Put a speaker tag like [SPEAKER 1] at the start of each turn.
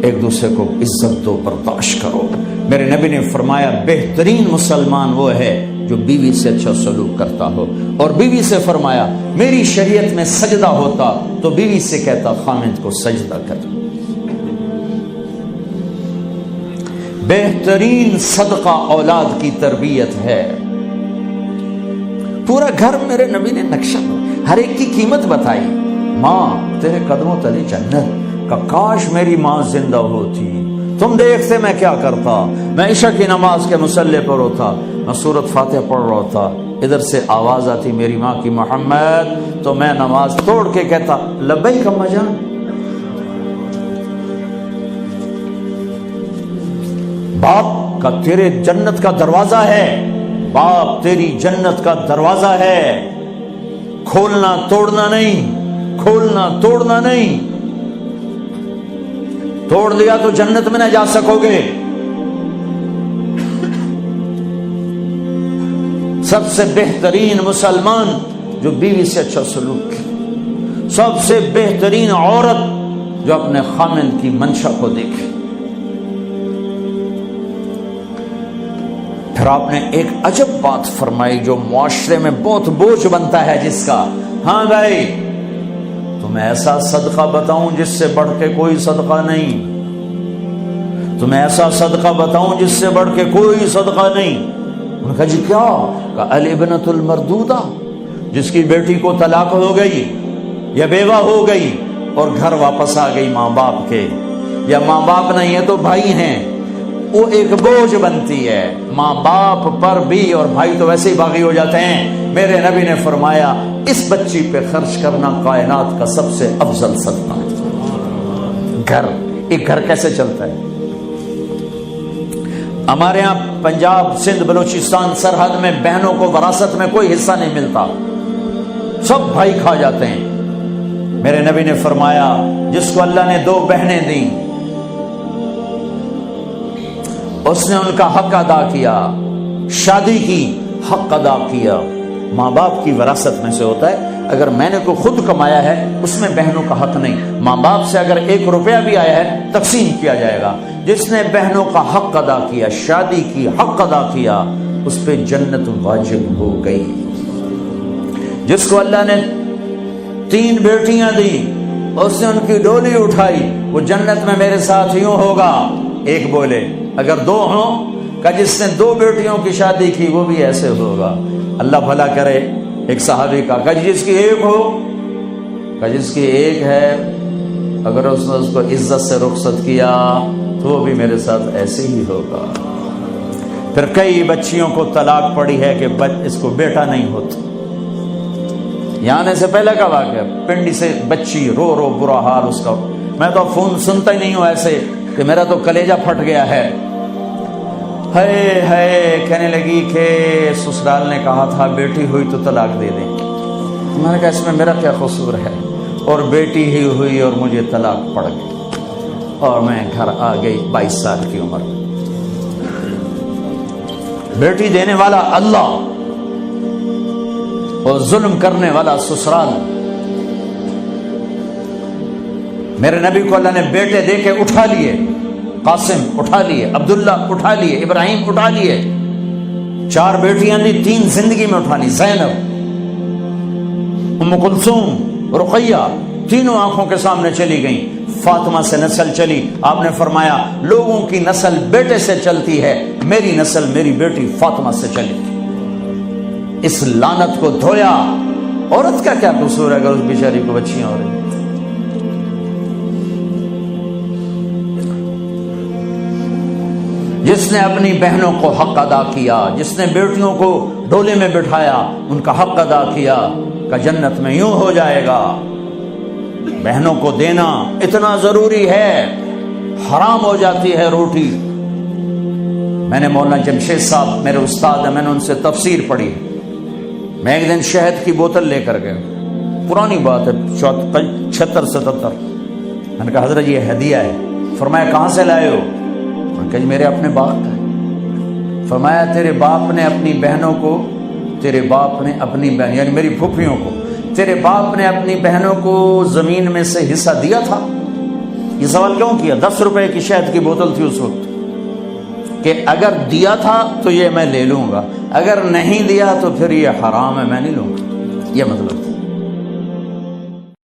[SPEAKER 1] ایک دوسرے کو عزت دو، برداشت کرو۔ میرے نبی نے فرمایا بہترین مسلمان وہ ہے جو بیوی سے اچھا سلوک کرتا ہو، اور بیوی سے فرمایا میری شریعت میں سجدہ ہوتا تو بیوی سے کہتا خامند کو سجدہ کر۔ بہترین صدقہ اولاد کی تربیت ہے۔ پورا گھر میرے نبی نے نقشہ، ہر ایک کی قیمت بتائی۔ ماں تیرے قدموں تلے جنت، کا کاش میری ماں زندہ ہوتی، تم دیکھتے میں کیا کرتا، میں عشاء کی نماز کے مصلی پر ہوتا، میں سورۃ فاتحہ پڑھ رہا تھا، ادھر سے آواز آتی میری ماں کی محمد، تو میں نماز توڑ کے کہتا لبیک اماں جان۔ باپ کا تیرے جنت کا دروازہ ہے، باپ تیری جنت کا دروازہ ہے، کھولنا توڑنا نہیں، کھولنا توڑنا نہیں، توڑ دیا تو جنت میں نہ جا سکو گے۔ سب سے بہترین مسلمان جو بیوی سے اچھا سلوک کرے، سب سے بہترین عورت جو اپنے خامند کی منشا کو دیکھے۔ پھر آپ نے ایک عجب بات فرمائی جو معاشرے میں بہت بوجھ بنتا ہے جس کا، ہاں بھائی تمہیں ایسا صدقہ بتاؤں جس سے بڑھ کے کوئی صدقہ نہیں، تمہیں ایسا صدقہ بتاؤں جس سے بڑھ کے کوئی صدقہ نہیں۔ انہوں نے کہا جی کیا؟ کہا الابنۃ المردودہ، جس کی بیٹی کو طلاق ہو گئی یا بیوہ ہو گئی اور گھر واپس آ گئی ماں باپ کے، یا ماں باپ نہیں ہے تو بھائی ہیں، وہ ایک بوجھ بنتی ہے ماں باپ پر بھی، اور بھائی تو ویسے ہی باغی ہو جاتے ہیں۔ میرے نبی نے فرمایا اس بچی پہ خرچ کرنا کائنات کا سب سے افضل صدقہ ہے۔ گھر، ایک گھر کیسے چلتا ہے؟ ہمارے ہاں پنجاب سندھ بلوچستان سرحد میں بہنوں کو وراثت میں کوئی حصہ نہیں ملتا، سب بھائی کھا جاتے ہیں۔ میرے نبی نے فرمایا جس کو اللہ نے 2 بہنیں دیں اس نے ان کا حق ادا کیا، شادی کی حق ادا کیا۔ ماں باپ کی وراثت میں سے ہوتا ہے، اگر میں نے کوئی خود کمایا ہے اس میں بہنوں کا حق نہیں، ماں باپ سے اگر 1 روپیہ بھی آیا ہے تقسیم کیا جائے گا۔ جس نے بہنوں کا حق ادا کیا، شادی کی حق ادا کیا، اس پہ جنت واجب ہو گئی۔ جس کو اللہ نے 3 بیٹیاں دی، اس نے ان کی ڈولی اٹھائی، وہ جنت میں میرے ساتھ یوں ہوگا۔ ایک بولے اگر 2 ہوں، کہ جس نے 2 بیٹیوں کی شادی کی وہ بھی ایسے ہوگا۔ اللہ بھلا کرے۔ ایک صحابی کا کہ جس کی 1 ہو، کہ جس کی 1 ہے، اگر اس نے اس کو عزت سے رخصت کیا تو وہ بھی میرے ساتھ ایسے ہی ہوگا۔ پھر کئی بچیوں کو طلاق پڑی ہے کہ اس کو بیٹا نہیں ہوتا۔ یہاں آنے سے پہلے کا واقعہ، پنڈی سے بچی رو رو برا حال اس کا، میں تو فون سنتا ہی نہیں ہوں ایسے کہ میرا تو کلیجہ پھٹ گیا ہے۔ ہے کہنے لگی کہ سسرال نے کہا تھا بیٹی ہوئی تو طلاق دے دیں۔ میں نے کہا اس میں میرا کیا قصور ہے، اور بیٹی ہی ہوئی اور مجھے طلاق پڑ گئی، اور میں گھر آ گئی 22 سال کی عمر میں۔ بیٹی دینے والا اللہ اور ظلم کرنے والا سسرال۔ میرے نبی کو اللہ نے بیٹے دے کے اٹھا لیے، قاسم اٹھا لیے، عبداللہ اٹھا لیے، ابراہیم اٹھا لیے، 4 بیٹیاں دی، 3 زندگی میں اٹھا لی، زینب، ام کلثوم، رقیہ، تینوں آنکھوں کے سامنے چلی گئیں۔ فاطمہ سے نسل چلی، آپ نے فرمایا لوگوں کی نسل بیٹے سے چلتی ہے، میری نسل میری بیٹی فاطمہ سے چلی گئی۔ اس لعنت کو دھویا۔ عورت کا کیا قصور ہے اگر اس بیچاری کو بچیاں ہو رہی؟ جس نے اپنی بہنوں کو حق ادا کیا، جس نے بیٹیوں کو ڈولے میں بٹھایا، ان کا حق ادا کیا، کہ جنت میں یوں ہو جائے گا۔ بہنوں کو دینا اتنا ضروری ہے، حرام ہو جاتی ہے روٹی۔ میں نے مولانا جمشید صاحب میرے استاد ہیں، میں نے ان سے تفسیر پڑھی۔ میں ایک دن شہد کی بوتل لے کر گیا، پرانی بات ہے 76-77۔ میں نے کہا حضرت یہ ہدیہ ہے۔ فرمایا کہاں سے لائے ہو؟ کہ میرے اپنے باپ کا ہے۔ فرمایا تیرے باپ نے اپنی بہنوں کو، تیرے باپ نے اپنی بہن یعنی میری پھوپھیوں کو، تیرے باپ نے اپنی بہنوں کو زمین میں سے حصہ دیا تھا؟ یہ سوال کیوں کیا؟ 10 روپے کی شہد کی بوتل تھی اس وقت، کہ اگر دیا تھا تو یہ میں لے لوں گا، اگر نہیں دیا تو پھر یہ حرام ہے، میں نہیں لوں گا، یہ مطلب تھا۔